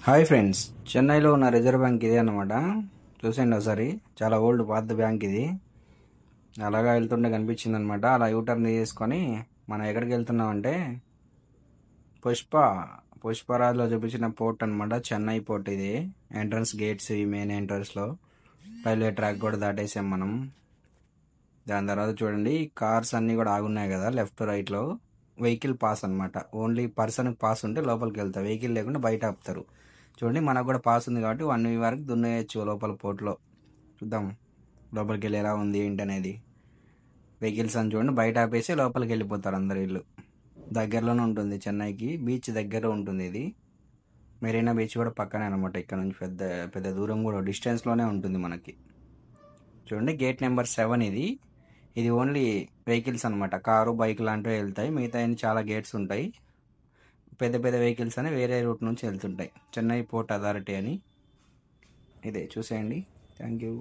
Hi friends, చెన్నైలో ఉన్న reserve bank ఇదే అన్నమాట. చూసేయండి ఒకసారి. చాలా ఓల్డ్ పాత బ్యాంక్ ఇది. అలాగా వెళ్తుంటే కనిపించింది అనమాట. అలా యూటర్న్ తీసుకొని మనం ఎక్కడికి వెళ్తున్నామంటే పుష్ప పుష్పరాజ్లో చూపించిన పోర్ట్ అనమాట. చెన్నై పోర్ట్ ఇది. ఎంట్రన్స్ గేట్స్ ఈ మెయిన్ ఎంట్రన్స్లో రైల్వే ట్రాక్ కూడా దాటేసాం మనం. దాని తర్వాత చూడండి, కార్స్ అన్నీ కూడా ఆగున్నాయి కదా లెఫ్ట్ రైట్లో. వెహికల్ పాస్ అనమాట. ఓన్లీ పర్సన్కి పాస్ ఉంటే లోపలికి వెళ్తారు, వెహికల్ లేకుండా బయట ఆపుతారు. చూడండి, మనకు కూడా పాస్ ఉంది కాబట్టి 1 వీక్ వరకు దున్నేయచ్చు లోపల పోర్ట్లో. చూద్దాం లోపలికి వెళ్ళి ఎలా ఉంది ఏంటి అనేది. వెహికల్స్ అని చూడండి, బయట ఆపేసి లోపలికి వెళ్ళిపోతారు అందరు ఇల్లు. దగ్గరలోనే ఉంటుంది, చెన్నైకి బీచ్ దగ్గర ఉంటుంది ఇది. మెరీనా బీచ్ కూడా పక్కనే అనమాట. ఇక్కడ నుంచి పెద్ద పెద్ద దూరం కూడా డిస్టెన్స్లోనే ఉంటుంది మనకి. చూడండి, గేట్ నెంబర్ 7 ఇది. ఇది ఓన్లీ వెహికల్స్ అనమాట. కారు బైక్ లాంటివి వెళ్తాయి, మిగతా చాలా గేట్స్ ఉంటాయి. పెద్ద పెద్ద వెహికల్స్ అని వేరే రూట్ నుంచి వెళ్తుంటాయి. చెన్నై పోర్ట్ అథారిటీ అని. ఇదే చూసేయండి. Thank you.